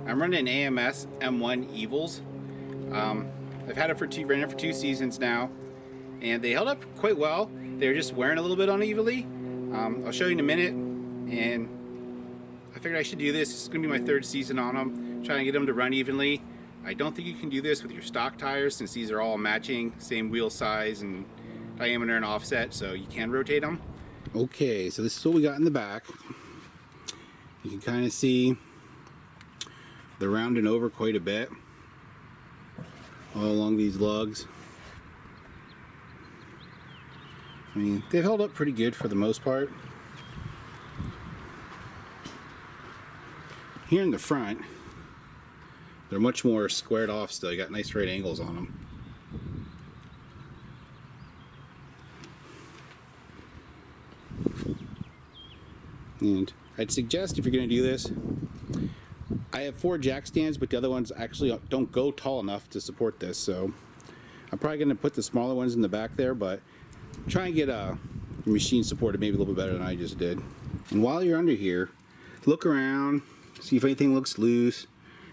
I'm running an AMS M1 Evils. I've had it ran it for 2 seasons now, and they held up quite well. They're just wearing a little bit unevenly. I'll show you in a minute, and I figured I should do this. It's going to be my 3rd season on them, trying to get them to run evenly. I don't think you can do this with your stock tires since these are all matching, same wheel size and diameter and offset, so you can rotate them. Okay, so this is what we got in the back. You can kind of see they're rounding over quite a bit all along these lugs. I mean, they've held up pretty good for the most part. Here in the front, they're much more squared off still. You got nice right angles on them. And I'd suggest if you're going to do this, I have 4 jack stands, but the other ones actually don't go tall enough to support this, so I'm probably going to put the smaller ones in the back there, but try and get a machine supported maybe a little bit better than I just did. And while you're under here, look around, see if anything looks loose,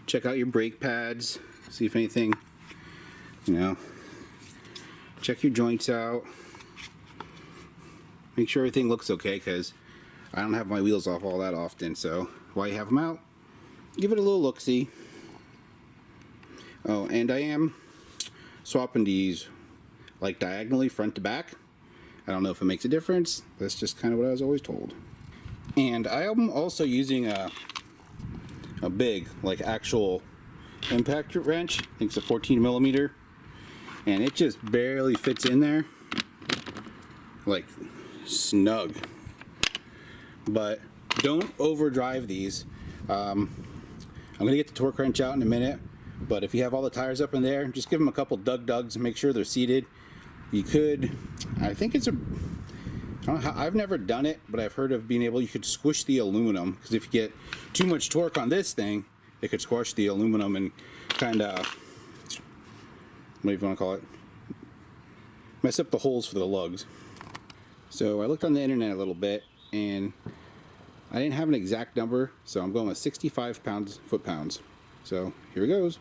check out your brake pads, see if anything, check your joints out, make sure everything looks okay, because I don't have my wheels off all that often, so while you have them out, give it a little look-see. Oh, and I am swapping these like diagonally front to back. I don't know if it makes a difference. That's just kind of what I was always told. And I am also using a big, like actual impact wrench. I think it's a 14 millimeter, and it just barely fits in there, like snug. But don't overdrive these. I'm gonna get the torque wrench out in a minute, but if you have all the tires up in there, just give them a couple dugs and make sure they're seated. You could, I think it's I don't know how, I've never done it, but I've heard of being able, you could squish the aluminum, because if you get too much torque on this thing, it could squash the aluminum and kind of, what do you want to call it, mess up the holes for the lugs. So I looked on the internet a little bit, and I didn't have an exact number, so I'm going with 65 foot-pounds. So here it goes.